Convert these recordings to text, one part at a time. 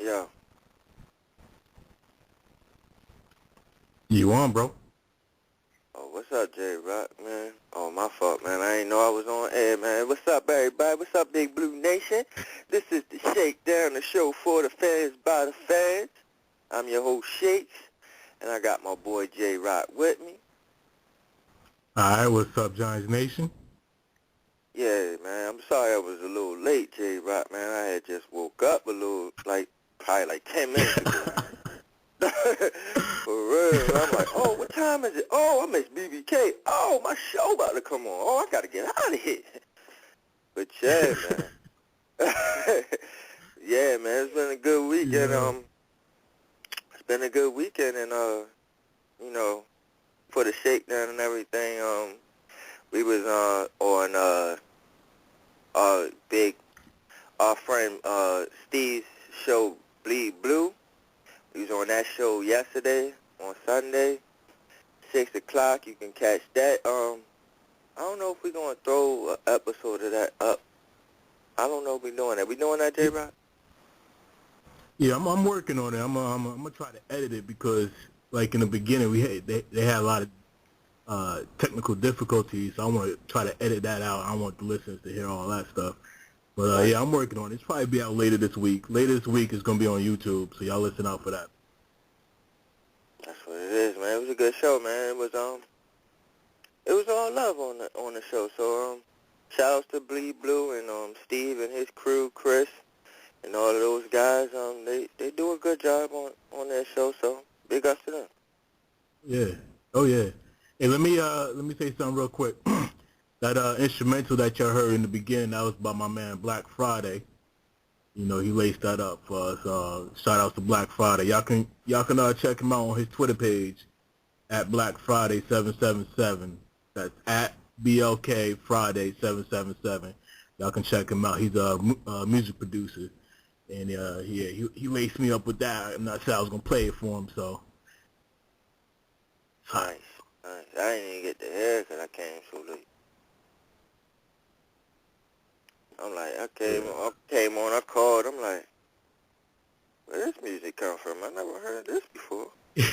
Yo. You on, bro? Oh, what's up, J-Rock, man? Oh, my fault, man. I ain't know I was on air, man. What's up, everybody? What's up, Big Blue Nation? This is the Shakedown, the show for the fans, by the fans. I'm your host, Shakes, and I got my boy J-Rock with me. Alright, what's up, Giants Nation? Yeah, man, I'm sorry I was a little late, J-Rock, man. I had just woke up a little, probably 10 minutes ago. For real. I'm like, oh, what time is it? Oh, I missed BBK. Oh, my show about to come on. Oh, I got to get out of here. But yeah, man. Yeah, man, it's been a good weekend. Yeah. It's been a good weekend, and you know, for the shakedown and everything. We was on our friend Steve's show, Bleed Blue. We was on that show yesterday on Sunday, 6 o'clock. You can catch that. I don't know if we're gonna throw an episode of that up. I don't know if we're doing that. We doing that, J-Rock? Yeah, I'm working on it. I'm gonna try to edit it because, like in the beginning, they had a lot of technical difficulties. So I want to try to edit that out. I want the listeners to hear all that stuff. But yeah, I'm working on it. It's probably be out later this week. Later this week is gonna be on YouTube, so y'all listen out for that. That's what it is, man. It was a good show, man. It was all love on the show. So shout outs to Bleed Blue and Steve and his crew, Chris, and all of those guys. They do a good job on their show. So big ups to them. Yeah. Oh yeah. Hey, let me say something real quick. That instrumental that y'all heard in the beginning, that was by my man Black Friday. You know, he laced that up for us. Shout out to Black Friday. Y'all can check him out on his Twitter page at Black Friday 777. That's at BLK Friday 777. Y'all can check him out. He's a music producer, and he laced me up with that. I'm not sure I was gonna play it for him, so. Nice. I didn't even get to hear it because I came so late. I'm like, I came on, I called, I'm like, where this music come from? I never heard this before. Yeah,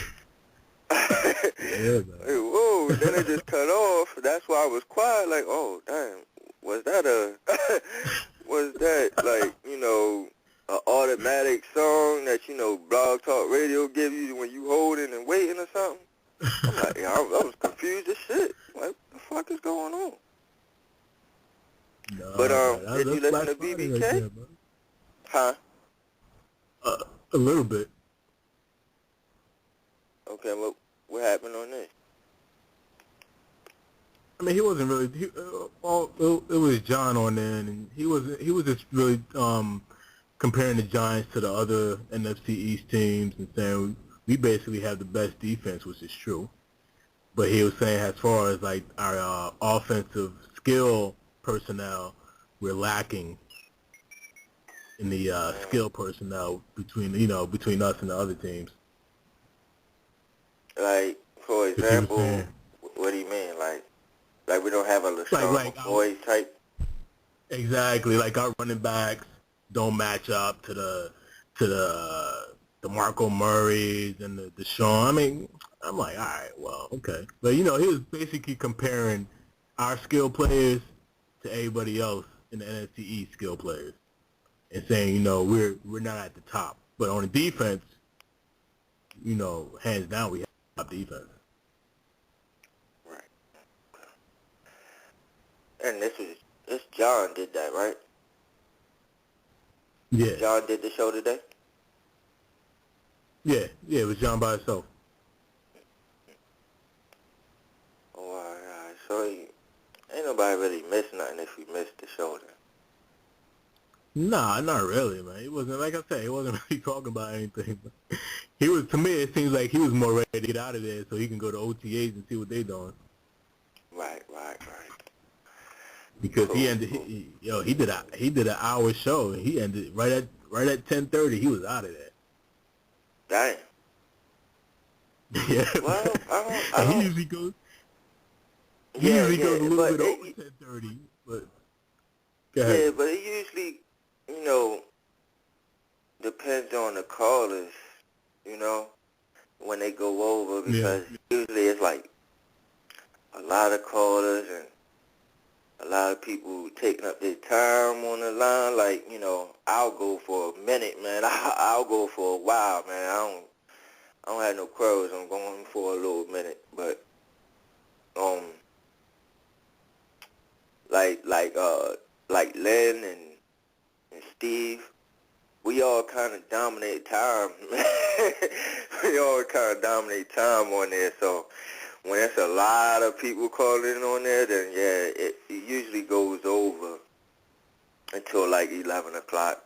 man. Like, whoa, then it just cut off. That's why I was quiet, like, oh, damn, was that like, an automatic song that, Blog Talk Radio give you when you holding and waiting or something? I'm like, I was confused as shit. Like, what the fuck is going on? No, But man, did you listen Black to Friday BBK? right there, man. Huh? A little bit. Okay, what happened on this? I mean, he wasn't really. It was John on there, and he was just really comparing the Giants to the other NFC East teams and saying we basically have the best defense, which is true. But he was saying as far as like our offensive skill personnel, we're lacking in the skill personnel between us and the other teams. Like, for example, what do you mean? Like we don't have a LaShawn McCoy type? Exactly. Like our running backs don't match up to the DeMarco Murrays and the Deshaun. I mean, I'm like, all right, well, okay. But, he was basically comparing our skill players to everybody else in the NFC East skill players and saying, we're not at the top. But on the defense, hands down, we have top defense. Right. And this John did that, right? Yeah. John did the show today? Yeah, it was John by himself. Oh, all right. So ain't nobody really missed nothing if we missed the show then. Nah, not really, man. He wasn't, like I said, he wasn't really talking about anything. He was, to me, it seems like he was more ready to get out of there so he can go to OTAs and see what they're doing. Right. Because cool, he did an hour show and he ended right at 10:30. He was out of there. Damn. Yeah. Well, I don't. He usually goes. He usually goes a little bit over 10:30, but. Go ahead. Yeah, but it usually, depends depends on the callers, you know, when they go over, because usually it's like a lot of callers and a lot of people taking up their time on the line. Like, you know, I'll go for a minute, man. I'll go for a while, man. I don't have no quarrels. I'm going for a little minute, but like Len and Steve, we all kind of dominate time. We all kind of dominate time on there. So when it's a lot of people calling on there, then yeah, it usually goes over until like 11 o'clock.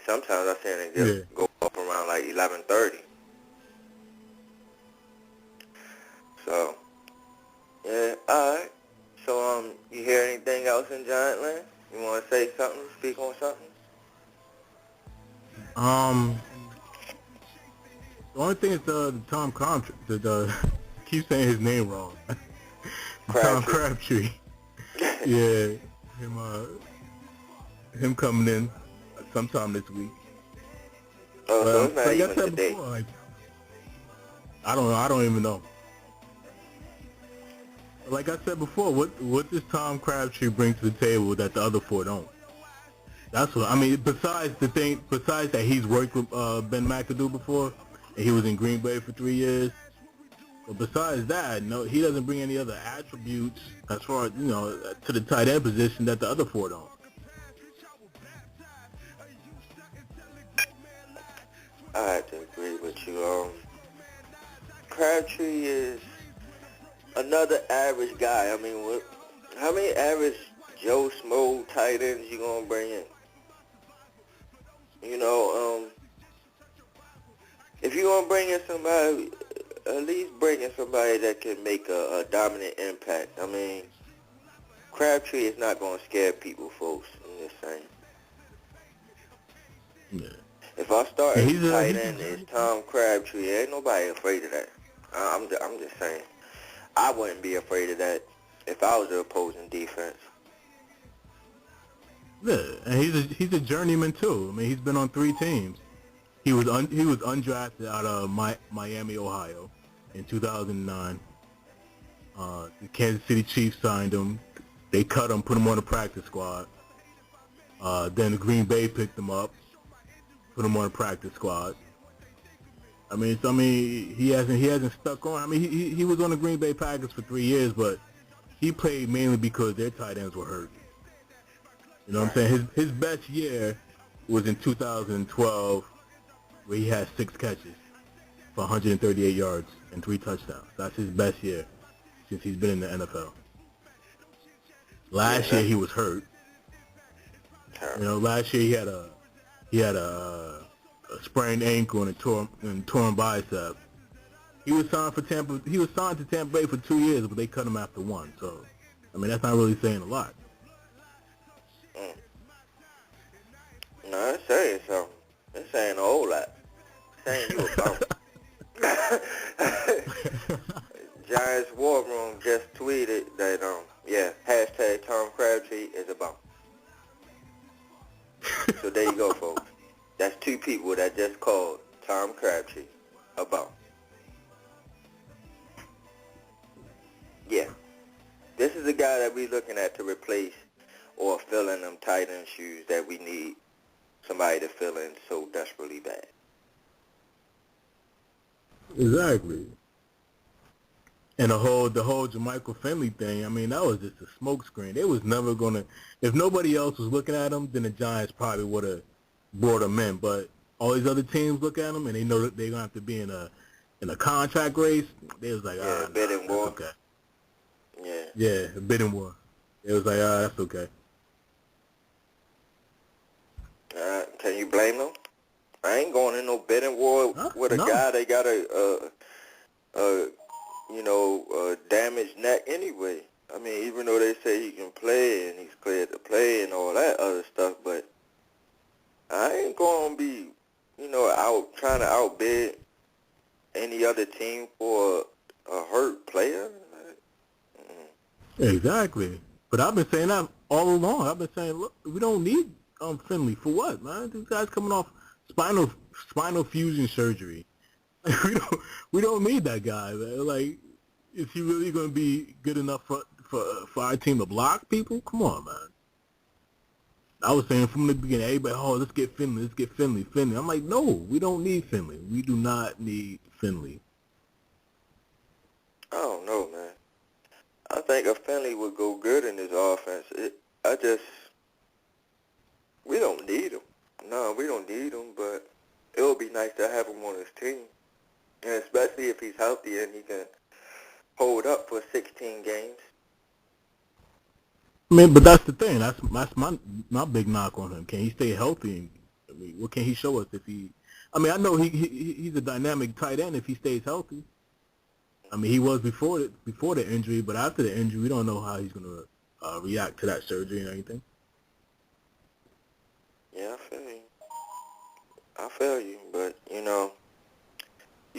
Sometimes I see it just go up around like 11:30. So yeah, all right. So you hear anything else in Giant Land? You want to say something? Speak on something? The only thing is the Tom Crabtree. Keep saying his name wrong. Tom Crabtree. Yeah, him coming in sometime this week. Oh, so it's not like even I said today. before, like, I don't know. I don't even know. Like I said before, what does Tom Crabtree bring to the table that the other four don't? That's what I mean. Besides that he's worked with Ben McAdoo before, and he was in Green Bay for 3 years. But besides that, no, he doesn't bring any other attributes as far as, to the tight end position that the other four don't. I have to agree with you. Crabtree is another average guy. I mean, how many average Joe Smo tight ends you gonna bring in? If you gonna bring in somebody, at least bring in somebody that can make a dominant impact. I mean, Crabtree is not gonna scare people, folks. I'm just saying. Yeah. If I start a tight end, it's Tom Crabtree. Ain't nobody afraid of that. I'm just saying. I wouldn't be afraid of that if I was the opposing defense. Yeah, and he's a journeyman too. I mean, he's been on 3 teams. He was undrafted out of Miami, Ohio, in 2009. The Kansas City Chiefs signed him. They cut him, put him on the practice squad. Then the Green Bay picked him up, put him on the practice squad. I mean, he hasn't stuck on. I mean, he was on the Green Bay Packers for 3 years, but he played mainly because their tight ends were hurt. You know what I'm saying? His best year was in 2012, where he had 6 catches for 138 yards and 3 touchdowns. That's his best year since he's been in the NFL. Last year he was hurt. Last year he had a sprained ankle and a torn bicep. He was signed to Tampa Bay for 2 years, but they cut him after 1. So, I mean, that's not really saying a lot. No, it's saying something. It's saying a whole lot. It's saying you a bum. Giants War Room just tweeted that, hashtag Tom Crabtree is a bum. So there you go, folks. That's 2 people that just called Tom Crabtree a bum. Yeah. This is the guy that we're looking at to replace or fill in them tight end shoes that we need somebody to fill in so desperately bad. Exactly. And the whole Jermichael Finley thing, I mean, that was just a smokescreen. They was never gonna, if nobody else was looking at him, then the Giants probably would have brought him in. But all these other teams look at him and they know that they're gonna have to be in a contract race. They was like, bidding war. Okay. Yeah, a bidding war. It was like, that's okay. Can you blame them? I ain't going in no bidding war with a guy that got a damaged neck anyway. I mean, even though they say he can play and he's cleared to play and all that other stuff, but I ain't going to be, out trying to outbid any other team for a hurt player. Exactly. But I've been saying that all along. I've been saying, look, we don't need Finley for what, man? These guys coming off spinal spinal fusion surgery. Like, we don't need that guy, man. Like, is he really going to be good enough for our team to block people? Come on, man. I was saying from the beginning, everybody, oh, let's get Finley. I'm like, no, we don't need Finley. We do not need Finley. I don't know, man. I think a Finley would go good in this offense. We don't need him. No, we don't need him, but it would be nice to have him on his team. And especially if he's healthy and he can hold up for 16 games. I mean, but that's the thing. That's my big knock on him. Can he stay healthy? I mean, what can he show us if he? I mean, I know he's a dynamic tight end if he stays healthy. I mean, he was before the injury, but after the injury, we don't know how he's gonna react to that surgery and everything. Yeah, I feel you, but you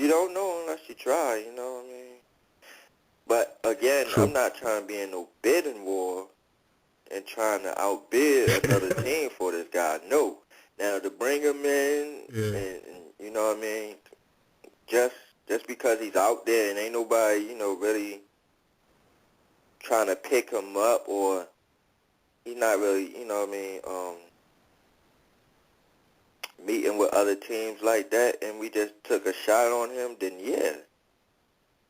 don't know unless you try. You know what I mean? But again, True. I'm not trying to be in no bidding war and trying to outbid another team for this guy. No. Now to bring him in, and you know what I mean, just because he's out there and ain't nobody, really trying to pick him up, or he's not really, meeting with other teams like that, and we just took a shot on him, then yeah.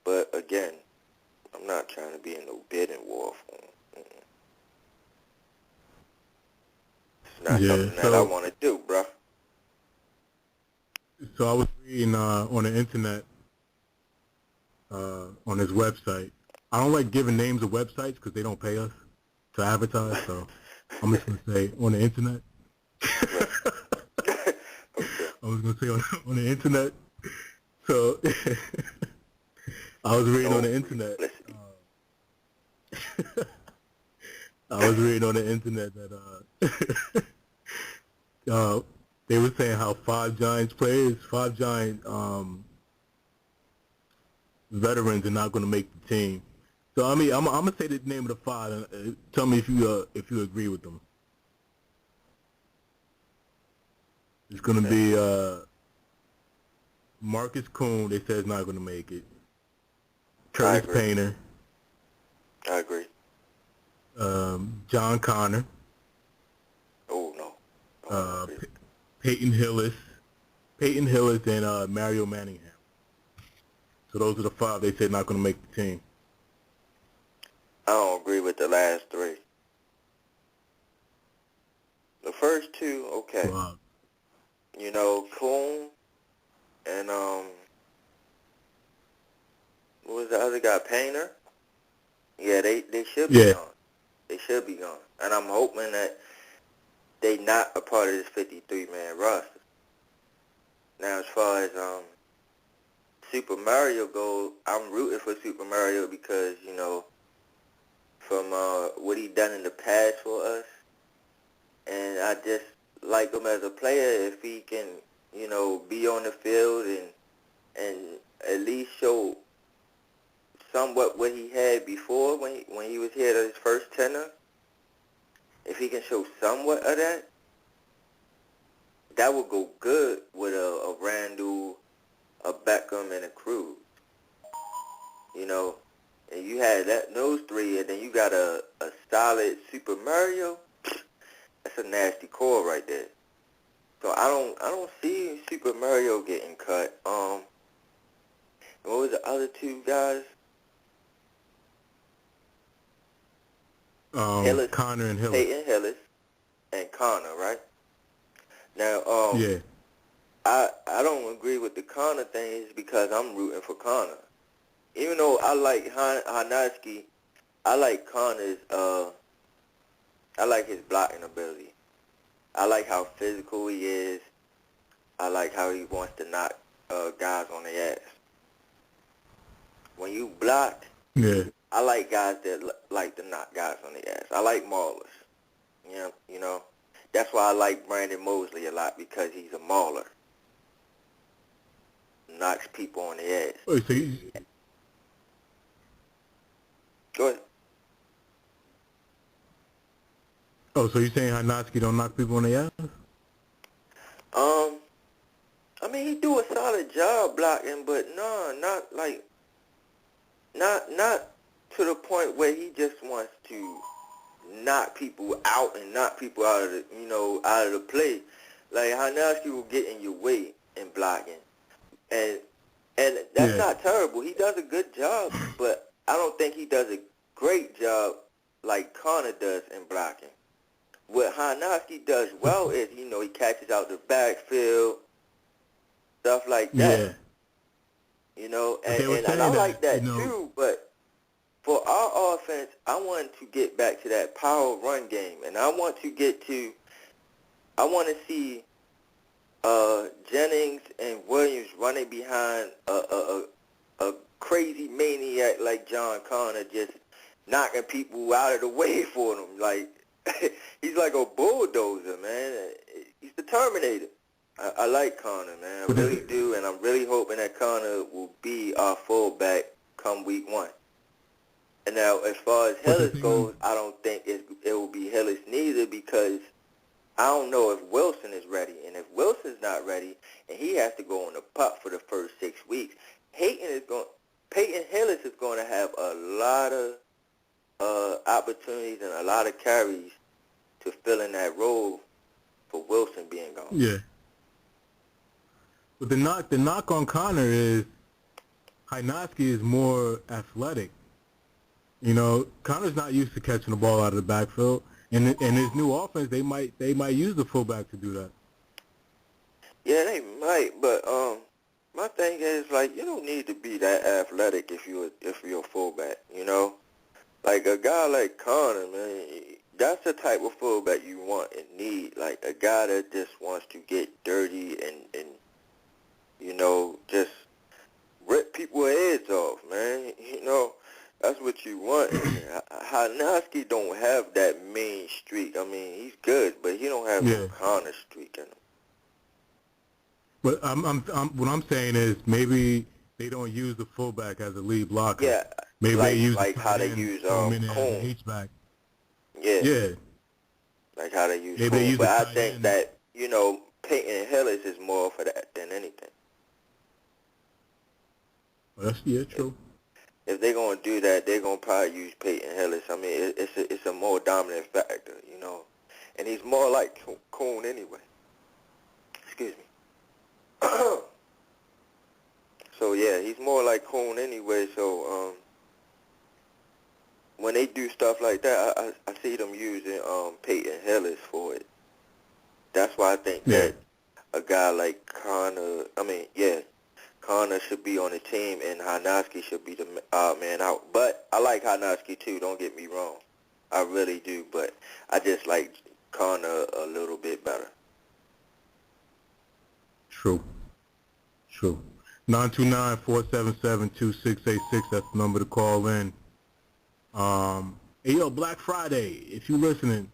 But again, I'm not trying to be in no bidding war for him. It's not something that I want to do, bro. So I was reading on the internet, on his website. I don't like giving names of websites because they don't pay us to advertise, so I'm just going to say on the internet. I was going to say on the internet. So I was reading on the internet. I was reading on the internet that they were saying how 5 Giants veterans are not going to make the team. So I mean, I'm gonna say the name of the 5. And tell me if you agree with them. It's going to be Marcus Kuhn. They said is not going to make it. Curtis Painter. I agree. John Connor. Oh no. Peyton Hillis, and Mario Manningham. So those are the 5 they said not going to make the team. I don't agree with the last 3. The first 2, okay. Wow. Coon and what was the other guy? Painter. Yeah, they should be gone. They should be gone, and I'm hoping that they not a part of this 53-man roster. Now, as far as Super Mario goes, I'm rooting for Super Mario because, from what he done in the past for us, and I just like him as a player if he can, be on the field and at least show somewhat what he had before when he was here at his first tenure. If he can show somewhat of that, that would go good with a Randall, a Beckham, and a Cruz. And you had those 3, and then you got a solid Super Mario. That's a nasty core right there. So I don't see Super Mario getting cut. What was the other 2 guys? Hillis, Connor and Hillis. Peyton Hillis and Connor, right? Now, yeah. I don't agree with the Connor thing because I'm rooting for Connor. Even though I like Hanaski, I like Connor's, I like his blocking ability. I like how physical he is. I like how he wants to knock guys on the ass. When you block, I like guys that like to knock guys on the ass. I like maulers. That's why I like Brandon Mosley a lot because he's a mauler. Knocks people on the ass. Wait, so Go ahead. so you're saying Hanatsky don't knock people on the ass? I mean, he do a solid job blocking, but no, not to the point where he just wants to knock people out and knock people out of the play. Like Hanowski will get in your way in blocking, and that's Yeah. not terrible. He does a good job, but I don't think he does a great job like Connor does in blocking. What Hanowski does well is, he catches out the backfield, stuff like Yeah. that. But they were And I saying like that, that too, but for our offense, I want to get back to that power run game, and I want to see Jennings and Williams running behind a crazy maniac like John Connor, just knocking people out of the way for them. Like, he's like a bulldozer, man. He's the Terminator. I like Connor, man. I really do, and I'm really hoping that Connor will be our fullback come week 1. And now, as far as Hillis goes, I don't think it will be Hillis neither, because I don't know if Wilson is ready. And if Wilson's not ready, and he has to go on the pup for the first 6 weeks, Peyton Hillis is going to have a lot of opportunities and a lot of carries to fill in that role for Wilson being gone. Yeah. But the knock on Connor is Hynoski is more athletic. Connor's not used to catching the ball out of the backfield, and his new offense, they might use the fullback to do that. Yeah, they might, but my thing is, like, you don't need to be that athletic if you're a fullback. Like a guy like Connor, man, that's the type of fullback you want and need. Like a guy that just wants to get dirty and just rip people's heads off, man. That's what you want. Hanowski don't have that mean streak. I mean, he's good, but he don't have no Connor streak in him. But what I'm saying is maybe they don't use the fullback as a lead blocker. Yeah, maybe like, they use like how they use Coleman Coon. as an H-back. Yeah. Yeah. Like how they use maybe Coon. They use but I think that, Peyton Hillis is more for that than anything. Well, that's true. If they're going to do that, they're going to probably use Peyton Hillis. I mean, it's a more dominant factor, And he's more like Coon anyway. Excuse me. So, yeah, he's more like Coon anyway. So, when they do stuff like that, I see them using Peyton Hillis for it. That's why I think that a guy like Connor, Connor should be on the team, and Hanowski should be the man out. But I like Hanowski too, don't get me wrong. I really do, but I just like Connor a little bit better. True. 929-477-2686, that's the number to call in. Hey, yo, Black Friday, if you listening,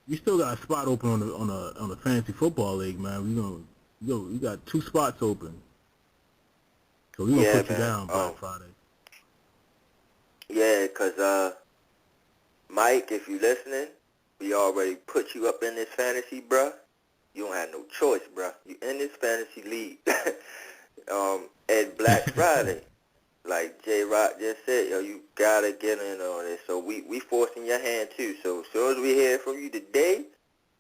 we still got a spot open on the fantasy football league, man. We got 2 spots open. So we're going to put you down Black Friday. Yeah, because, Mike, if you listening, we already put you up in this fantasy, bruh. You don't have no choice, bruh. You in this fantasy league at Black Friday. Like J-Rock just said, you got to get in on this. So we forcing your hand, too. So as soon as we hear from you today,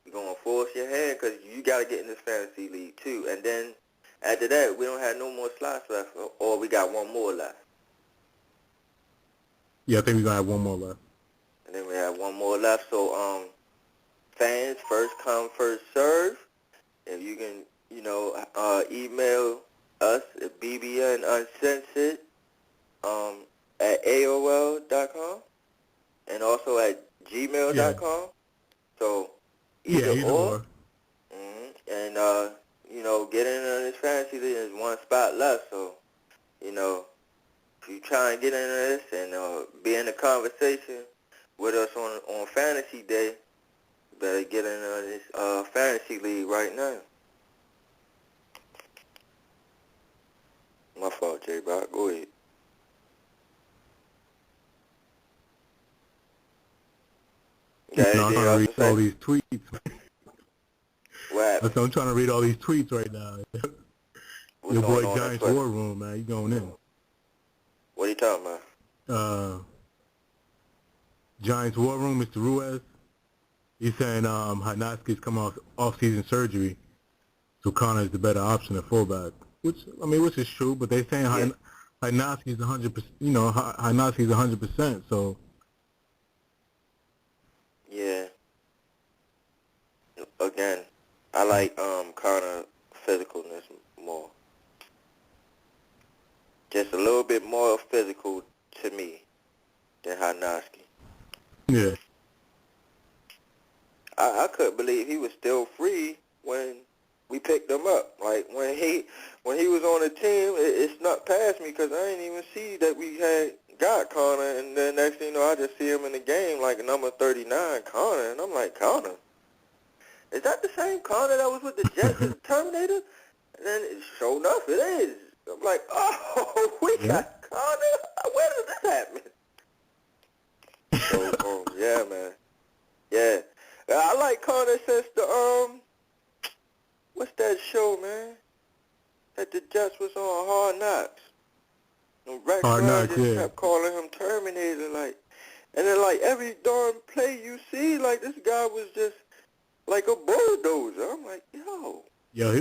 we're going to force your hand because you got to get in this fantasy league, too. And then after that, we don't have no more slots left, or we got one more left. Yeah, I think we're going to have one more left. And then we have one more left. So, fans, first come, first serve. If you can, email us at bbnuncensored at AOL.com and also at gmail.com. Yeah. So, either or. Mm-hmm. And, get in on this fantasy league. There's one spot left. So, if you try and get into this and be in the conversation with us on Fantasy Day, you better get in on this fantasy league right now. My fault, J-Rock. Go ahead. I'm going to read all these tweets. happened? I'm trying to read all these tweets right now. What's Your boy going on Giants Twitter? War Room, man. You going in. What are you talking about? Giants War Room, Mr. Ruiz. He's saying Hanaski's come off off-season surgery, so Connor is the better option at fullback. Which is true, but they're saying Hanaski's 100%. You know, Hanaski's 100%. So Yeah. Again, I like Connor physicalness more. Just a little bit more physical to me than Hanaski. yeah. I couldn't believe he was still free when we picked him up. Like when he was on the team, it snuck past me because I didn't even see that we had got Connor. And then next thing you know, I just see him in the game like number 39, Connor, and I'm like, Connor, is that the same Connor that was with the Jets as Terminator? And then sure enough, it is. I'm like, oh, we got Connor. Where did this happen? So yeah, man, yeah. I like Connor since the what's that show, man? That the Jets was on Hard Knocks. And Rex Ryan just kept calling him Terminator, like, and then like every darn play you see, like this guy was just like a bulldozer. I'm like, Yo,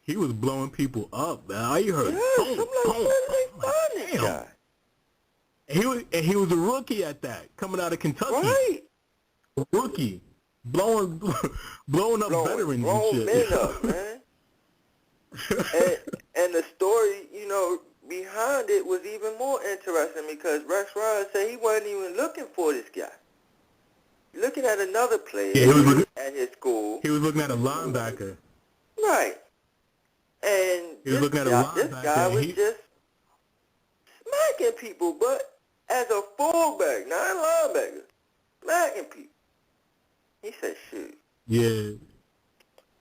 he was blowing people up, man. All you heard, yes, boom, I'm like, boom. where did they find this guy? And he was a rookie at that, coming out of Kentucky. Right. Rookie. Blowing up veterans and shit. Men up, man. and the story, you know, behind it was even more interesting because Rex Ryan said he wasn't even looking for this guy. Looking at another player at his school. He was looking at a linebacker. Right. And he was looking at a linebacker. This guy was just smacking people, but as a fullback, not a linebacker, smacking people. He said, shoot. Yeah.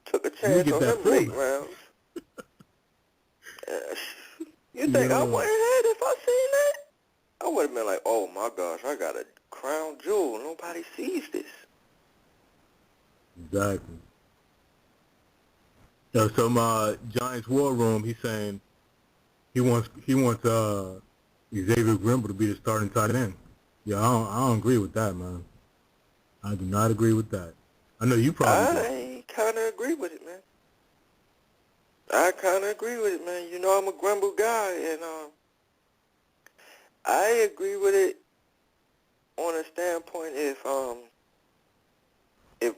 Took a chance on them late rounds. You think I went ahead if I seen that? I would have been like, oh my gosh, I got a crown jewel. Nobody sees this. Exactly. Some Giants War Room, he's saying he wants Xavier Grimble to be the starting tight end. Yeah, I don't agree with that, man. I do not agree with that. I know you probably do. I kind of agree with it, man. I kind of agree with it, man. You know I'm a Grimble guy, and I agree with it on a standpoint if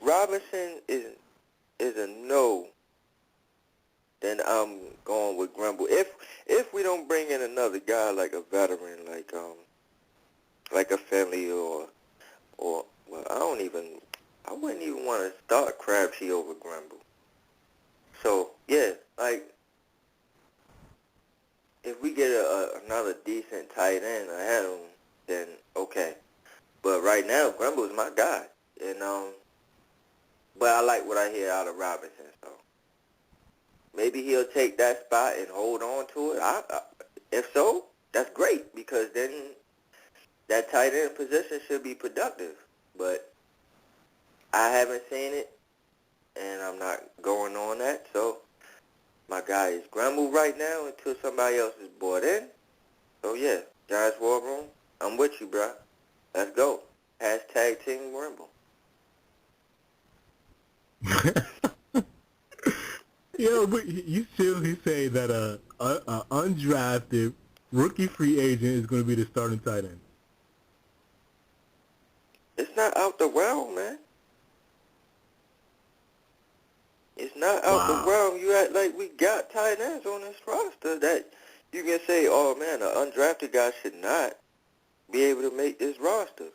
Robinson is a no, then I'm going with Grimble. If we don't bring in another guy like a veteran, like a Finley or well, I wouldn't even want to start Crabtree over Grimble. So yeah, like if we get another decent tight end ahead of him, then okay. But right now, Grimble is my guy, and but I like what I hear out of Robinson. So maybe he'll take that spot and hold on to it. If so, that's great because then that tight end position should be productive. But I haven't seen it, and I'm not going on that. So my guy is Grimble right now until somebody else is brought in. So yeah, Giants War Room, I'm with you, bro. Let's go. Hashtag Team Grimble. Yo, but you seriously say that a undrafted rookie free agent is going to be the starting tight end? It's not out the realm, man. It's not out the realm. You act like we got tight ends on this roster that you can say, oh, man, an undrafted guy should not be able to make this roster.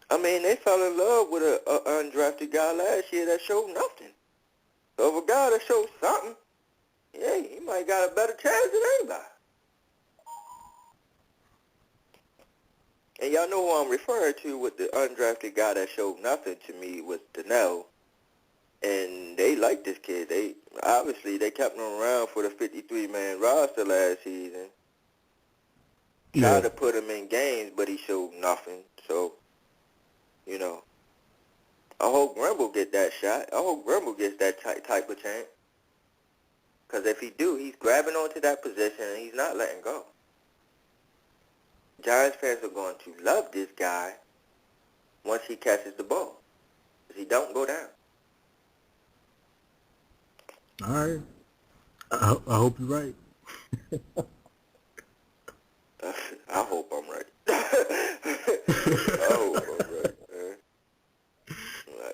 I mean, they fell in love with an undrafted guy last year that showed nothing. So if a guy that shows something, yeah, he might got a better chance than anybody. And y'all know who I'm referring to with the undrafted guy that showed nothing to me was Donnell. And they liked this kid. They kept him around for the 53-man roster last season. Tried to put him in games, but he showed nothing. So, you know, I hope Grimble get that shot. I hope Grimble gets that type of chance. Because if he do, he's grabbing onto that position and he's not letting go. Giants fans are going to love this guy once he catches the ball. Because he don't go down. All right. I hope you're right. I hope I'm right. I hope I'm right, man.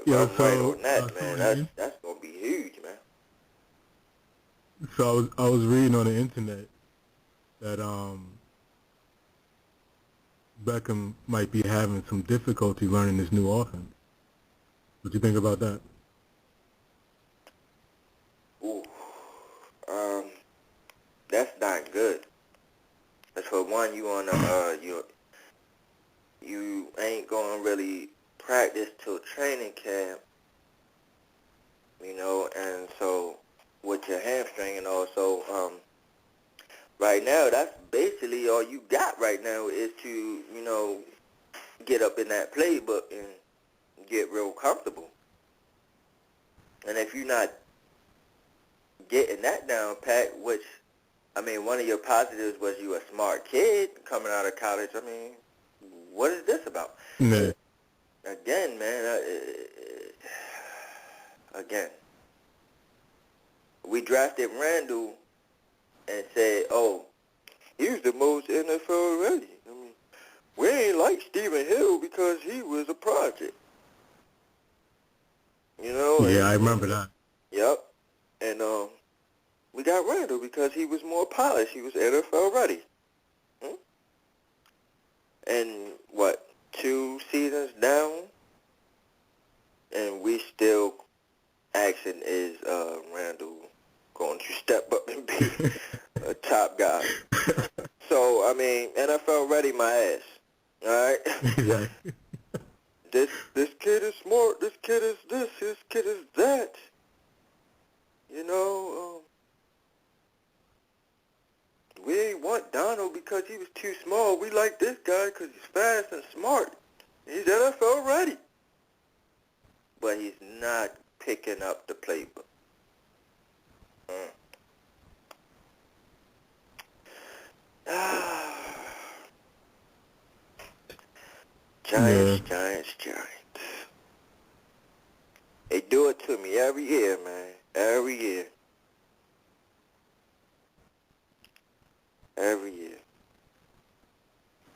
If I'm right on that, man, that's going to be huge, man. So I was reading on the internet that Beckham might be having some difficulty learning this new offense. What do you think about that? Ooh, that's not good. That's for one, you on you ain't gonna really practice till training camp, and so with your hamstring and all, so right now that's basically all you got right now is to get up in that playbook and get real comfortable. And if you're not getting that down pat, which one of your positives was you a smart kid coming out of college. What is this about? Yeah. Again, man, we drafted Randall and said, oh, he's the most NFL ready. We ain't like Stephen Hill because he was a project. Yeah, I remember that. Yep. And we got Randall because he was more polished. He was NFL ready. And what, 2 seasons down, and we still asking is Randall going to step up and be a top guy. So, NFL ready my ass. All right? Exactly. This kid is smart. This kid is this. This kid is that. We ain't want Donald because he was too small. We like this guy because he's fast and smart. He's NFL ready. But he's not picking up the playbook. Giants. They do it to me every year, man. Every year.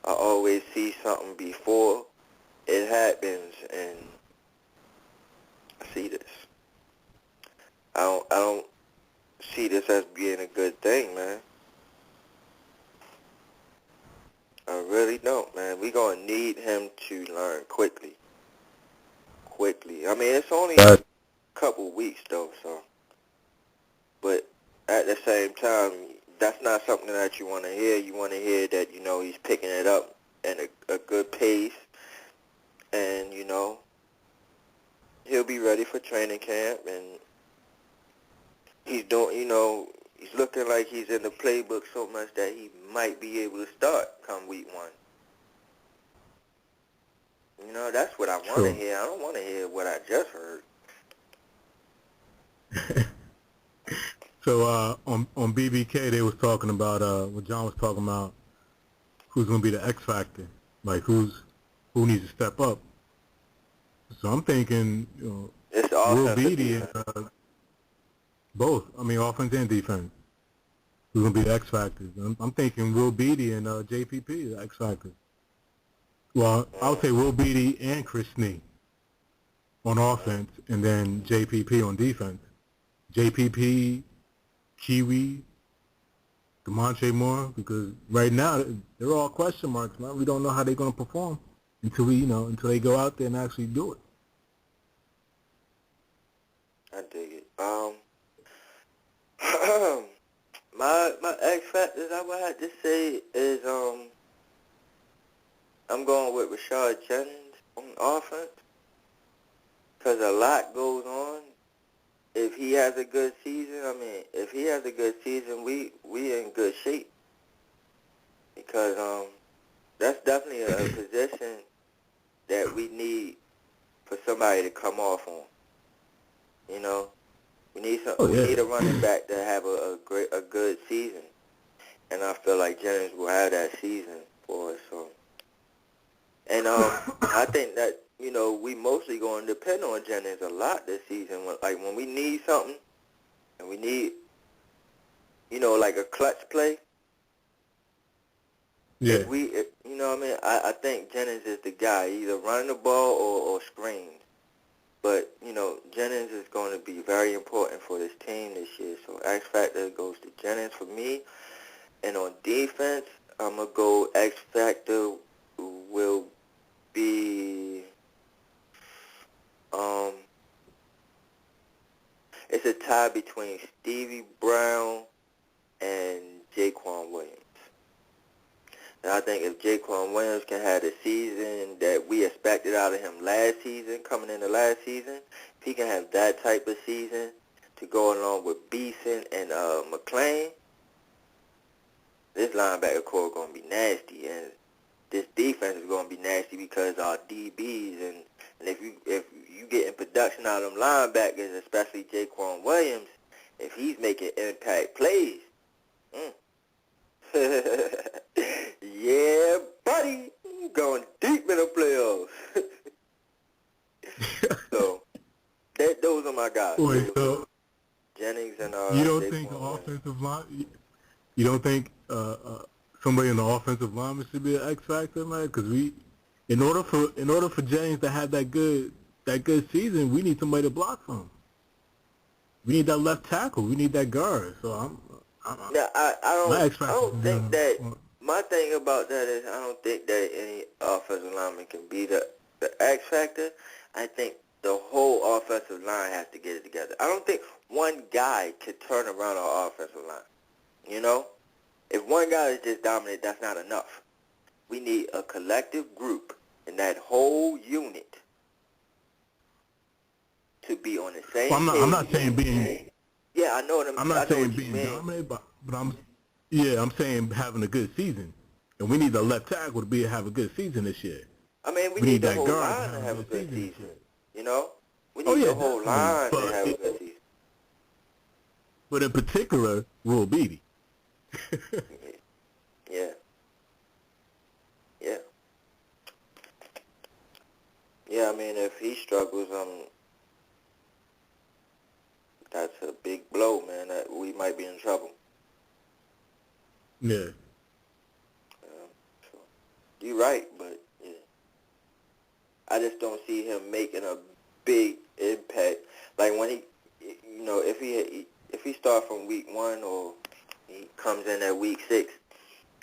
I always see something before it happens, and I see this. I don't see this as being a good thing, man. I really don't, man. We're going to need him to learn quickly. It's only a couple weeks, though, so. But at the same time, that's not something that you want to hear. You want to hear that, he's picking it up at a good pace. And, he'll be ready for training camp. And he's doing, he's looking like he's in the playbook so much that he might be able to start come week 1. That's what I want to hear. I don't want to hear what I just heard. So on BBK, they was talking about what John was talking about. Who's going to be the X factor? Like who needs to step up? So I'm thinking, it's Will Beatty and both. Offense and defense. Who's going to be the X factors? I'm thinking Will Beatty and JPP, the X factors. Well, I would say Will Beatty and Chris Snee on offense, and then JPP on defense. JPP, Kiwi, DeMontre Moore, because right now they're all question marks, man. We don't know how they're going to perform until they go out there and actually do it. I dig it. My X factors I would have to say is I'm going with Rashad Jennings on offense because a lot goes on. If he has a good season, we in good shape because that's definitely a position that we need for somebody to come off on. You know, we need Oh, we yeah. need a running back to have a good season, and I feel like Jennings will have that season for us. So, and I think that we mostly going to depend on Jennings a lot this season. When we need something, and we need like a clutch play. Yeah. You know what I mean? I think Jennings is the guy, either running the ball or screens. But, Jennings is going to be very important for this team this year. So X Factor goes to Jennings for me. And on defense, I'm going to go X Factor will be, it's a tie between Stevie Brown and Jaquan Williams. And I think if Jaquan Williams can have the season that we expected out of him last season, coming into last season, if he can have that type of season to go along with Beeson and McClain, this linebacker core is going to be nasty, and this defense is going to be nasty because our DBs, and if you getting production out of them linebackers, especially Jaquan Williams, if he's making impact plays, yeah, buddy, going deep in the playoffs. So, those are my guys. Wait, so Jennings and you don't Jaquan think the Williams. offensive line? You don't think somebody in the offensive lineman should be an X factor, man? Because in order for Jennings to have that good season, we need somebody to block for him. We need that left tackle. We need that guard. So I don't think that. My thing about that is I don't think that any offensive lineman can be the X factor. I think the whole offensive line has to get it together. I don't think one guy could turn around our offensive line. If one guy is just dominant, that's not enough. We need a collective group in that whole unit to be on the same page. I'm not saying being. Yeah, I know what I'm not saying what being dominant, but I'm saying having a good season, and we need the left tackle to have a good season this year. I mean, we need the whole line to have a good season. We need the whole line to have a good season. But in particular, Will Beatty. Yeah, I mean, if he struggles, that's a big blow, man. That we might be in trouble. Yeah. So you're right, but yeah, I just don't see him making a big impact. Like when if he start from week 1 or he comes in at week 6,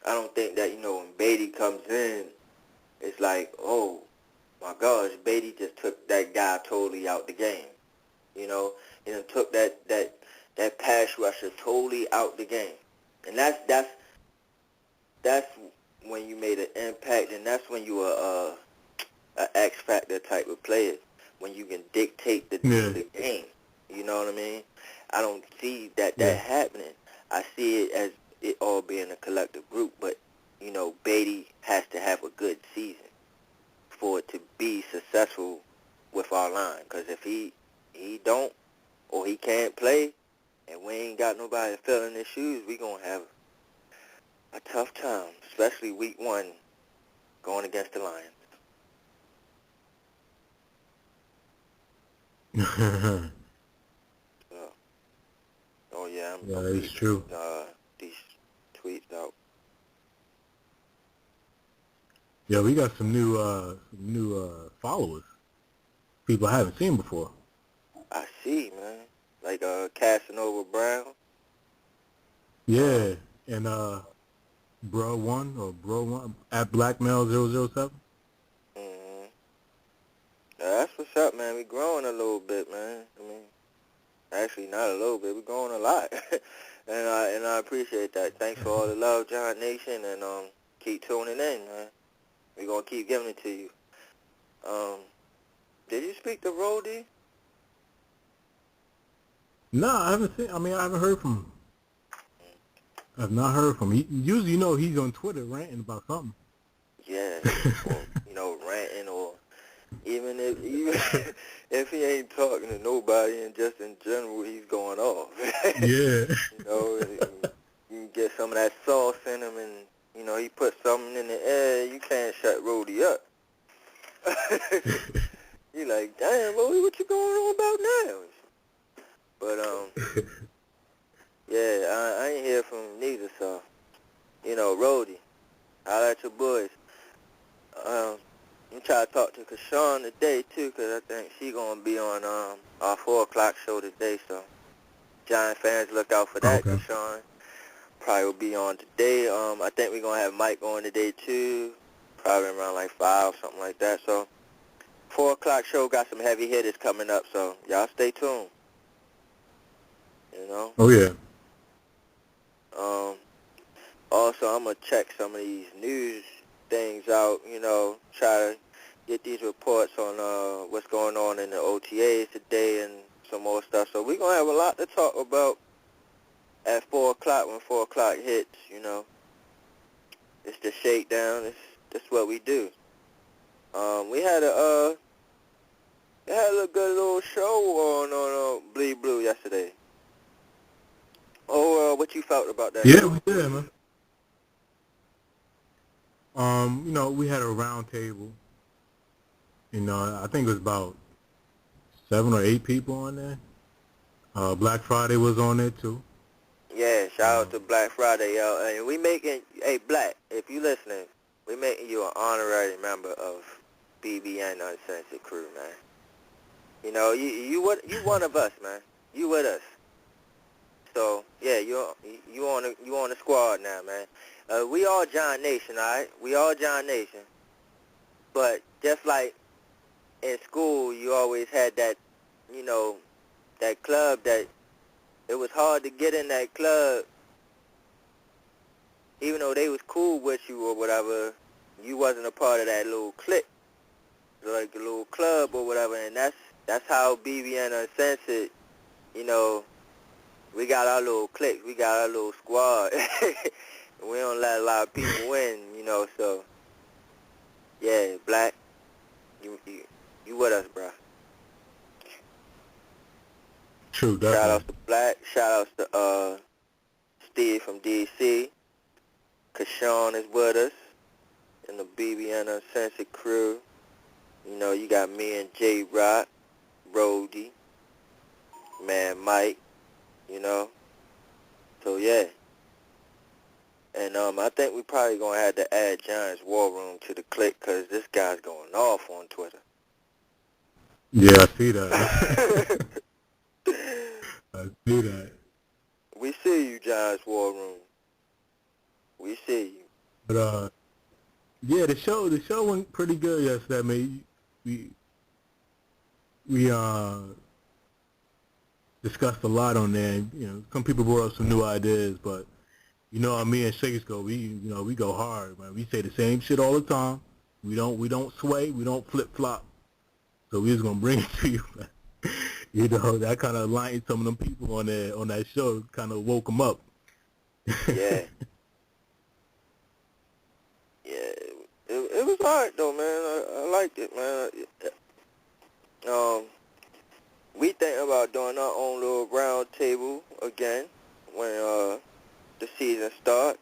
I don't think that when Beatty comes in, it's like, oh my gosh, Beatty just took that guy totally out the game. Took that pass rusher totally out the game, and that's when you made an impact, and that's when you are a X factor type of player, when you can dictate the game. You know what I mean? I don't see that happening. I see it as it all being a collective group, but Beatty has to have a good season for it to be successful with our line. Because if he don't, or he can't play, and we ain't got nobody to fill in his shoes, we gonna have a tough time, especially week 1 going against the Lions. I'm it's true. These tweets out. Yeah, we got some new followers. People I haven't seen before. I see, man. Like Casanova Brown. Yeah, and Bro1 at Blackmail007. Mm-hmm. That's what's up, man. We growing a little bit, man. I mean, actually not a little bit. We growing a lot, and I appreciate that. Thanks for all the love, John Nation, and keep tuning in, man. We gonna keep giving it to you. Did you speak to Rody? No, I haven't seen. I haven't heard from him. I've not heard from him. Usually, he's on Twitter ranting about something. Yeah, or ranting, or even if he ain't talking to nobody and just in general, he's going off. Yeah. You know, you can get some of that sauce in him, and you know, he put something in the air. You can't shut Rhodey up. You like, damn, Rhodey, what you going on about now? But yeah, I ain't hear from him neither. So, you know, Rhodey, holla at your boys. I'm trying to talk to Kashawn today too, 'cause I think she gonna be on our 4 o'clock show today. So, Giant fans, look out for that. Okay. Kashawn probably will be on today. I think we're gonna have Mike on today too, probably around like 5, something like that. So, 4 o'clock show got some heavy hitters coming up. So, y'all stay tuned. You know. Oh yeah. Also, I'm gonna check some of these news things out. You know, try to get these reports on what's going on in the OTAs today and some more stuff. So we're gonna have a lot to talk about at 4 o'clock when 4 o'clock hits. You know, it's the Shakedown. That's what we do. We had a good little show on Bleed Blue yesterday. Oh, what you felt about that? Yeah, we did, man. You know, we had a round table. You know, I think it was about 7 or 8 people on there. Black Friday was on there too. Yeah, shout out to Black Friday, yo. And we making, hey, Black, if you listening, we making you an honorary member of BBN Uncensored Crew, man. You know, you one of us, man. You with us. So yeah, you on the squad now, man. We all John Nation, all right? We all John Nation. But just like in school, you always had that, you know, that club that it was hard to get in that club, even though they was cool with you or whatever. You wasn't a part of that little clique, like a little club or whatever. And that's how BBN Uncensored, you know. We got our little cliques. We got our little squad. We don't let a lot of people win, you know, so, yeah, Black, you with us, bro. True, definitely. Shout outs to Black. Shout outs to Steve from D.C. Kashawn is with us in the BBN Uncensored crew. You know, you got me and J-Rock, Brody, man, Mike, you know. So, yeah. And I think we probably going to have to add Giants War Room to the clique because this guy's going off on Twitter. Yeah, I see that. I see that. We see you, Giants War Room. We see you. But, yeah, the show went pretty good yesterday. I mean, we discussed a lot on there. You know, some people brought up some new ideas, but you know how me and Shakes go. We go hard, man. We say the same shit all the time. We don't sway. We don't flip flop. So we just gonna bring it to you, man. You know, that kind of enlightened some of them people on that show. Kind of woke them up. Yeah. Yeah. It was alright though, man. I liked it, man. We think about doing our own little round table again when the season starts.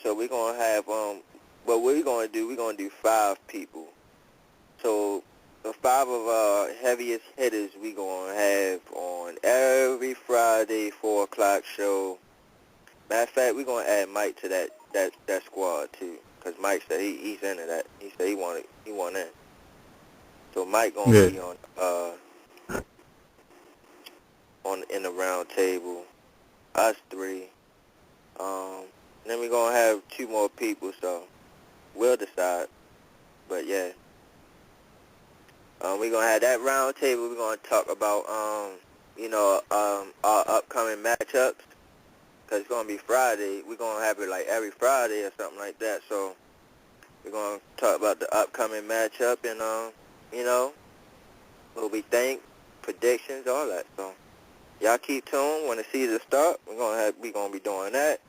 So we're gonna have what we're gonna do, we're gonna do 5 people. So the 5 of our heaviest hitters we gonna have on every Friday 4 o'clock show. Matter of fact, we're gonna add Mike to that squad too, cause Mike said he's into that. He said he want in. So Mike gonna be on in the round table. Us 3. Then we're gonna have 2 more people, so we'll decide. But yeah. We're gonna have that round table. We're gonna talk about our upcoming matchups. Cause it's gonna be Friday. We're gonna have it like every Friday or something like that. So we're gonna talk about the upcoming matchup and what we think, predictions, all that. So y'all keep tuned. When the season starts, we're gonna be doing that.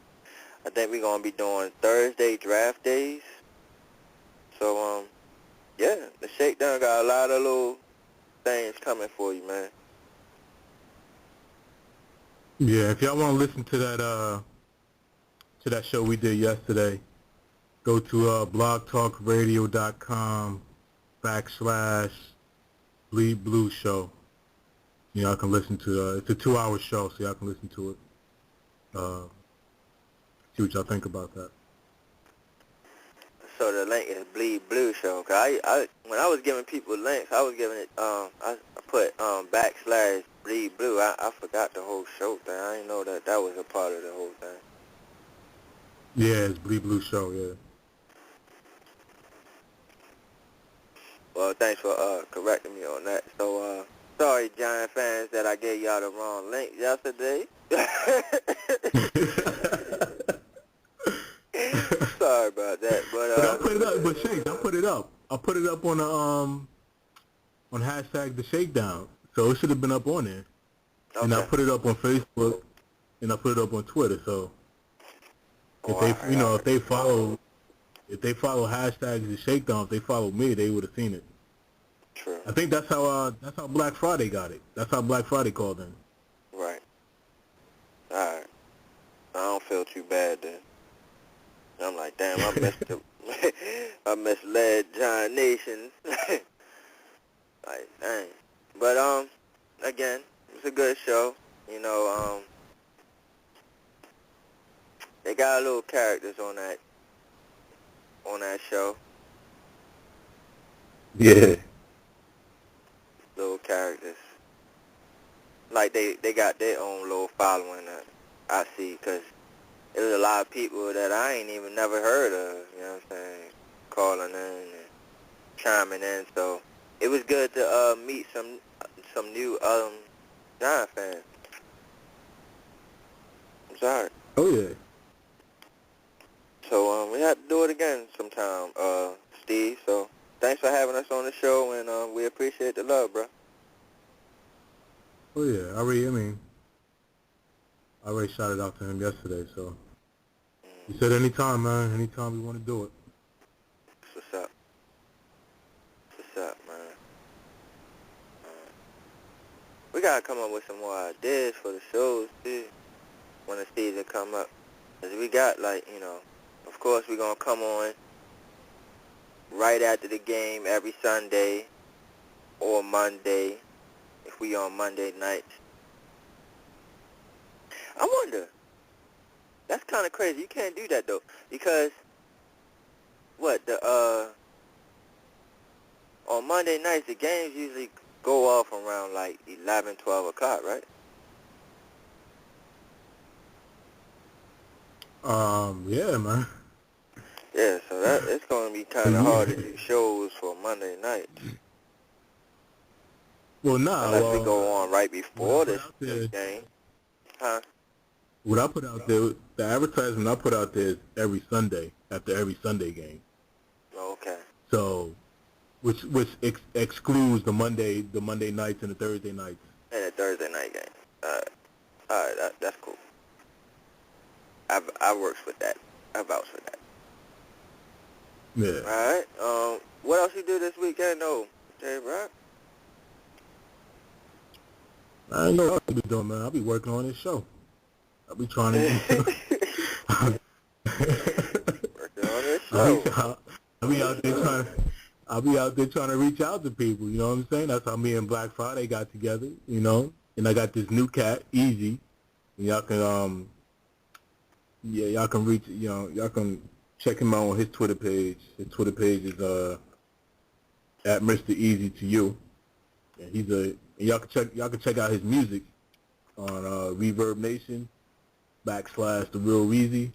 I think we're gonna be doing Thursday draft days. So Yeah, the Shakedown got a lot of little things coming for you, man. Yeah, if y'all want to listen to that show we did yesterday, go to blogtalkradio.com/Bleed Blue Show. Y'all can listen to it's a 2-hour show, so y'all can listen to it. See what y'all think about that. So the link is Bleed Blue Show. Cause I when I was giving people links, I was giving it I put /Bleed Blue. I forgot the whole show thing. I didn't know that was a part of the whole thing. Yeah, it's Bleed Blue Show. Yeah. Well, thanks for correcting me on that. So sorry, Giant fans, that I gave y'all the wrong link yesterday. Sorry about that, but I put it up. But Shakes, I put it up. I put it up on #the Shakedown. So it should have been up on there. Okay. And I put it up on Facebook, and I put it up on Twitter. So if they, if they follow #the Shakedown, if they follow me, they would have seen it. True. I think that's how Black Friday got it. That's how Black Friday called in. Right. All right. I don't feel too bad then. I'm like, damn, I misled Giant Nations. Like, dang. But again, it's a good show. They got little characters on that show. Yeah. Little characters. Like they got their own little following that I see, because there's a lot of people that I ain't even never heard of, you know what I'm saying, calling in and chiming in. So it was good to meet some new Giant fans. I'm sorry. Oh yeah. So we have to do it again sometime, Steve. So thanks for having us on the show, and we appreciate the love, bro. Oh yeah. I already shouted out to him yesterday, so he said anytime, man. Anytime we want to do it. What's up? What's up, man? We gotta come up with some more ideas for the shows too when the season come up. 'Cause we got, like, of course we're gonna come on right after the game every Sunday or Monday if we on Monday nights. I wonder. That's kind of crazy. You can't do that though, because on Monday nights the games usually go off around like 11, 12 o'clock, right? Yeah, man. Yeah, so it's going to be kind of hard to do shows for Monday nights. Well, nah. Unless we go on right before this game. Huh? What I put out there, the advertisement I put out there is every Sunday, after every Sunday game. Okay. So, which excludes the Monday nights and the Thursday nights. And the Thursday night game. All right, that's cool. I works with that. I vouch for that. Yeah. All right. What else you do this weekend, though, J-Rock? I don't know what I'll be doing, man. I'll be working on this show. I'll be trying to working on this show. I'll be out there trying to reach out to people. You know what I'm saying? That's how me and Black Friday got together. And I got this new cat, Easy. And y'all can y'all can reach. Y'all can check him out on his Twitter page. His Twitter page is at Mr. Easy to You. And y'all can check out his music on Reverb Nation / The Real Weezy.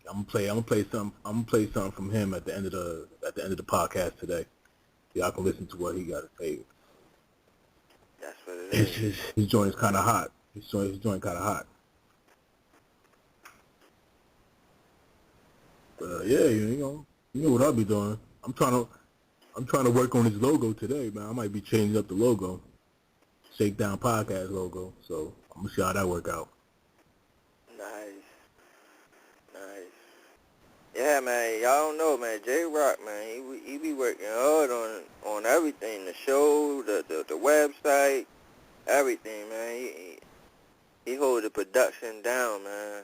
I'm gonna play something from him at the end of the podcast today. Y'all can listen to what he got to say. That's what it is. His joint is kind of hot. His joint kind of hot. Yeah, you know what I'll be doing. I'm trying to work on his logo today, man. I might be changing up the logo, Shakedown Podcast logo. So I'm gonna see how that work out. Nice. Yeah, man, y'all don't know, man. J-Rock, man, he be working hard on everything, the show, the website, everything, man. He holds the production down, man.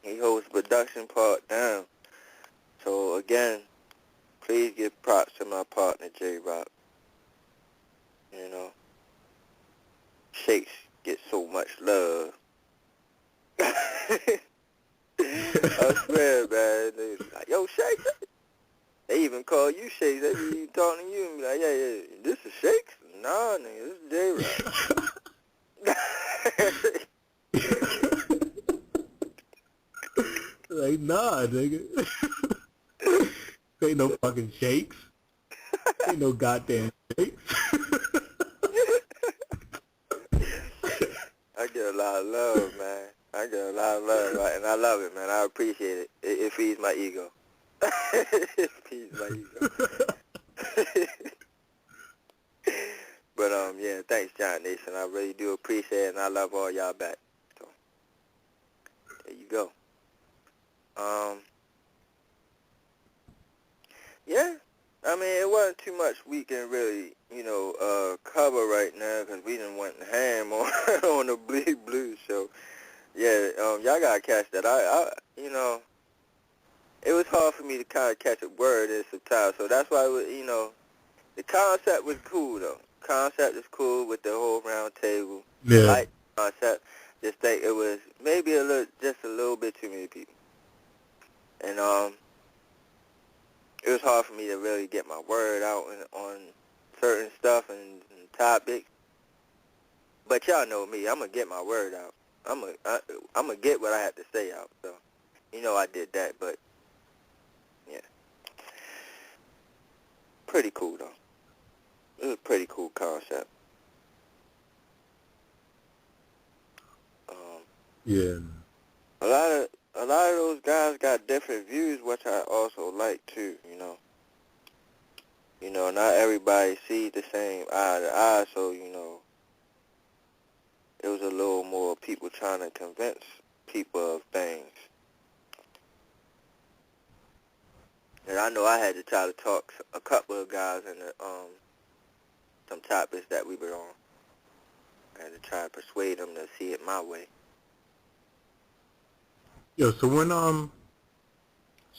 He holds the production part down. So, again, please give props to my partner, J-Rock. You know, Shakes get so much love. I swear, man. They be like, yo, Shakes. They even call you Shakes. They be talking to you and be like, yeah, this is Shakes? Nah, nigga, this is J-Rock. Like, nah, nigga. Ain't no fucking Shakes. Ain't no goddamn Shakes. I get a lot of love, man. I get a lot of love, right? And I love it, man. I appreciate it. It feeds my ego. It feeds my ego. But, yeah, thanks, John Nation. I really do appreciate it, and I love all y'all back. So, there you go. Yeah, I mean, it wasn't too much we can really, cover right now because we didn't want ham on the Bleed Blues show. Yeah, y'all gotta catch that. It was hard for me to kind of catch a word in some time, so that's why, the concept was cool, though. Concept is cool with the whole round table. Yeah. Like concept, just think it was maybe just a little bit too many people. And, it was hard for me to really get my word out on certain stuff and topics. But y'all know me. I'm going to get my word out. I'm gonna get what I had to say out. So, I did that. But, yeah. Pretty cool, though. It was a pretty cool concept. Yeah. A lot of those guys got different views, which I also like, too, not everybody sees the same eye to eye, so, it was a little more people trying to convince people of things. And I know I had to try to talk a couple of guys into some topics that we were on. I had to try to persuade them to see it my way. Yo, so when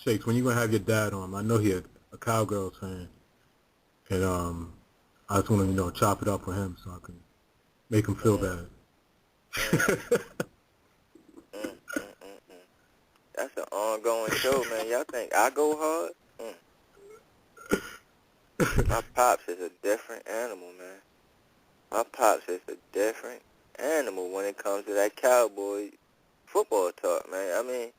Shakes, when you gonna have your dad on? I know he a Cowgirls fan, and I just want to chop it up with him so I can make him feel bad. That's an ongoing show, man. Y'all think I go hard? My pops is a different animal, man. My pops is a different animal when it comes to that cowboy football talk, man. I mean,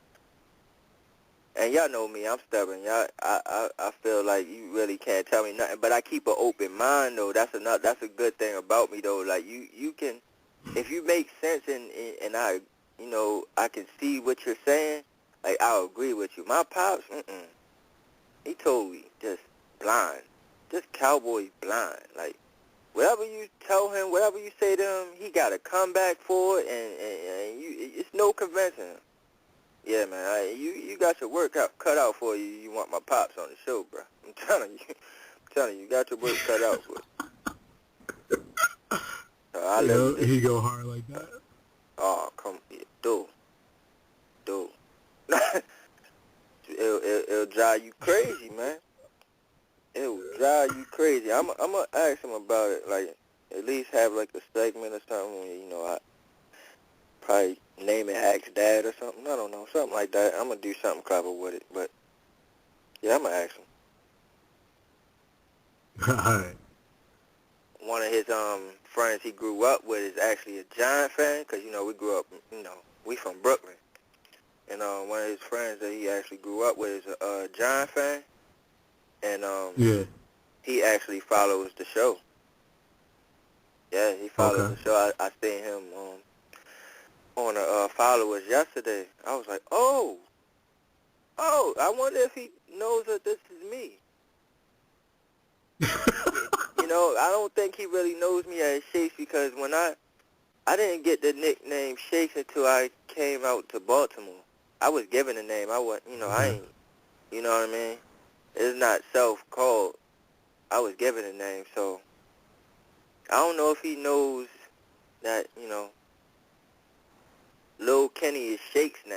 and y'all know me, I'm stubborn. I feel like you really can't tell me nothing, but I keep an open mind, though. That's a good thing about me, though. Like, you can, if you make sense and I, I can see what you're saying, like, I'll agree with you. My pops, he told me just blind, just cowboy blind. Like, whatever you tell him, whatever you say to him, he got to come back for it, and it's no convincing him. Yeah, man, you got your work cut out for you. You want my pops on the show, bro. I'm telling you, you got your work cut out for you. So I love you. He go hard like that? Oh, come here, dude. It'll drive you crazy, man. It will drive you crazy. I'm gonna ask him about it, like, at least have, like, a segment or something where, I probably name it Ask Dad or something. I don't know, something like that. I'm gonna do something clever with it, but, yeah, I'm gonna ask him. Alright. One of his friends he grew up with is actually a Giant fan, because, we grew up, we from Brooklyn. And one of his friends that he actually grew up with is a Giant fan. And Yeah. he actually follows the show. Yeah, he follows the show. I seen him on followers yesterday. I was like, oh, I wonder if he knows that this is me. I don't think he really knows me as Shakes, because when I didn't get the nickname Shakes until I came out to Baltimore. I was given a name. I was, I ain't, you know what I mean? It's not self-called. I was given a name, so I don't know if he knows that, Lil Kenny is Shakes now.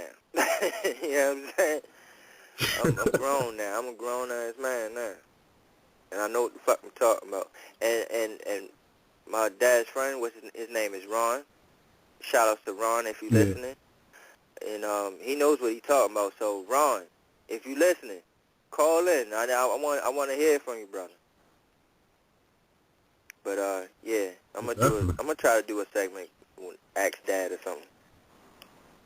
You know what I'm saying? I'm grown now. I'm a grown-ass man now. And I know what the fuck I'm talking about. And my dad's friend, his name is Ron. Shout outs to Ron if you listening. And he knows what he's talking about. So Ron, if you listening, call in. I want to hear from you, brother. But yeah, I'm gonna try to do a segment with Ask Dad or something.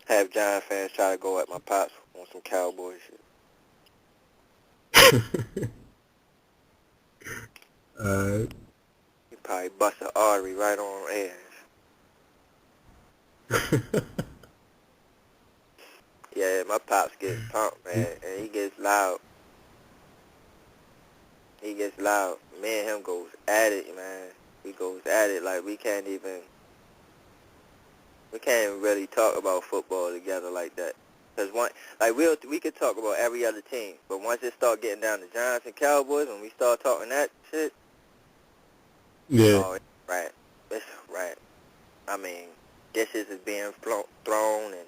Have Giant fans try to go at my pops on some Cowboy shit. He probably bust an artery right on air. Yeah, my pops gets pumped, man, and he gets loud. He gets loud. Me and him goes at it, man. We goes at it like we can't even really talk about football together like that. Cause we could talk about every other team, but once it start getting down to Giants and Cowboys, when we start talking that shit, oh, it's right. It's right. I mean, dishes is being thrown and,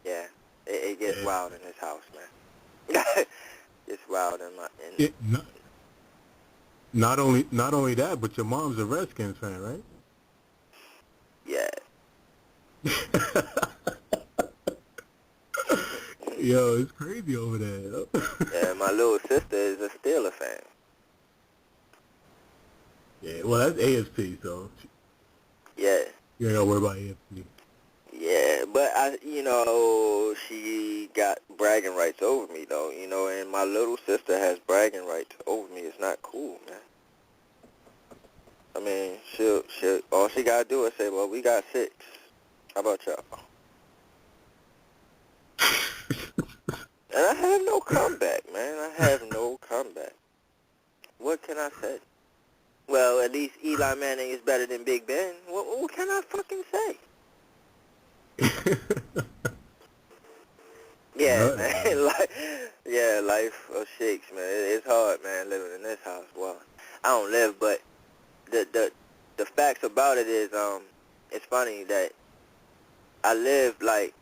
yeah, it gets wild in this house, man. It's wild in my... Not only that, but your mom's a Redskins fan, right? Yeah. Yo, it's crazy over there. Yeah, my little sister is a Steeler fan. Yeah, well, that's AFC, so... Yeah. You ain't gotta worry about AFC. Yeah, but she got bragging rights over me, though, and my little sister has bragging rights over me. It's not cool, man. I mean, all she gotta do is say, well, we got 6. How about y'all? And I have no comeback, man. I have no comeback. What can I say? Well, at least Eli Manning is better than Big Ben. What can I fucking say? Yeah, man. Life of Shakes, man. It's hard, man, living in this house. Well, I don't live, but the facts about it is, it's funny that I live like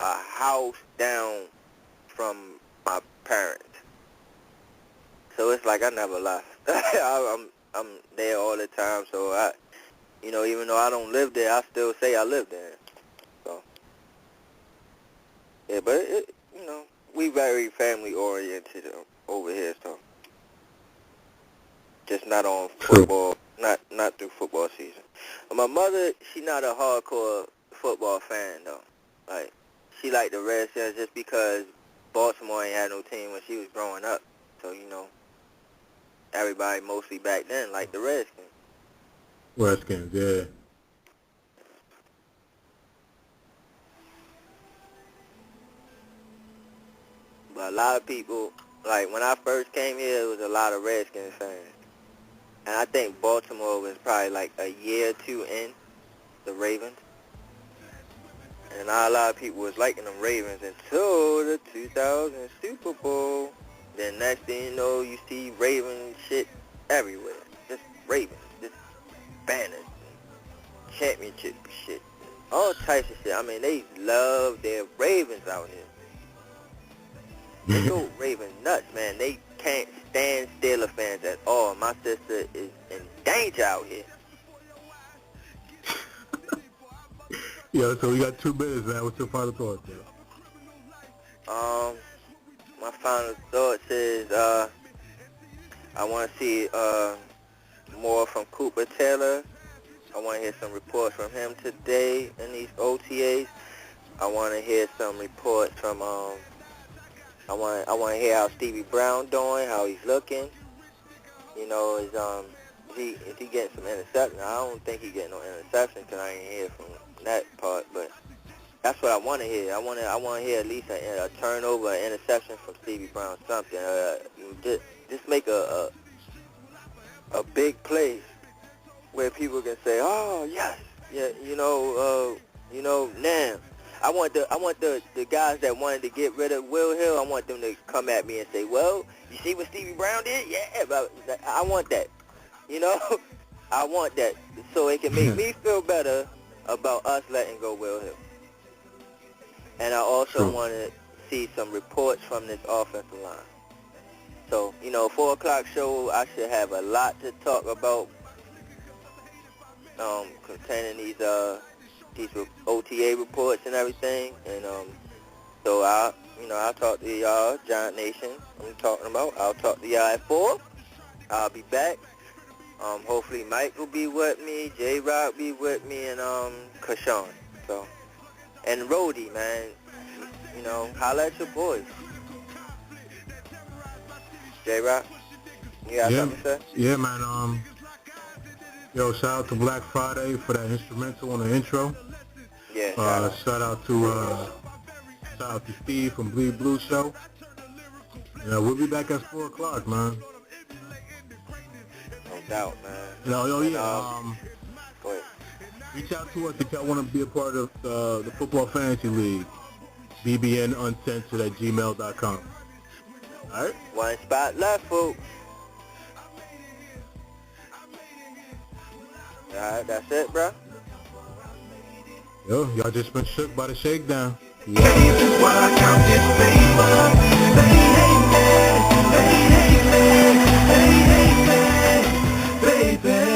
a house down from my parents. So it's like I never left. I'm there all the time, so even though I don't live there, I still say I live there. So, yeah, but we very family oriented over here, so just not on football, not through football season. My mother, she not a hardcore football fan though. Like, she liked the Redskins just because Baltimore ain't had no team when she was growing up. So everybody mostly back then liked the Redskins. Redskins, yeah. But a lot of people, like when I first came here, it was a lot of Redskins fans. And I think Baltimore was probably like a year or two in, the Ravens. And not a lot of people was liking them Ravens until the 2000 Super Bowl. Then next thing you know, you see Raven shit everywhere. Just Ravens, just banners, and championship shit, all types of shit. I mean, they love their Ravens out here. They go Raven nuts, man. They can't stand Steeler fans at all. My sister is in danger out here. Yo, so we got 2 minutes, man. What's your final thoughts, man? My final thoughts is, I want to see more from Cooper Taylor. I want to hear some reports from him today in these OTAs. I want to hear some reports from, I want to hear how Stevie Brown doing, how he's looking. Is he getting some interception? I don't think he's getting no interception because I ain't hear from that part, but that's what I want to hear. I want to hear at least a turnover, an interception from Stevie Brown, something. Just make a big play where people can say, oh, yes, yeah, You know, now I want the guys that wanted to get rid of Will Hill. I want them to come at me and say, well, you see what Stevie Brown did? Yeah, but I want that. You know, I want that so it can make me feel better about us letting go Will Hill. And I also want to see some reports from this offensive line. So, 4 o'clock show, I should have a lot to talk about containing these OTA reports and everything. And so I'll talk to y'all, Giant Nation. I'm talking about. I'll talk to y'all at 4. I'll be back. Hopefully Mike will be with me, J-Rock be with me, and Kashawn. So, and Rhodey, man, holla at your boys. J-Rock, you got something to say? Yeah, man. Yo, shout out to Black Friday for that instrumental on the intro. Yeah. Shout out to Steve from Bleed Blue Show. Yeah, we'll be back at 4 o'clock, man. No doubt, man. Go ahead. Reach out to us if y'all want to be a part of the Football Fantasy League. bbnuncensored@gmail.com. All right? One spot left, folks. All right, that's it, bro. Yo, y'all just been shook by the Shakedown. While I count this paper, they hate me, they hate me, they hate me, baby.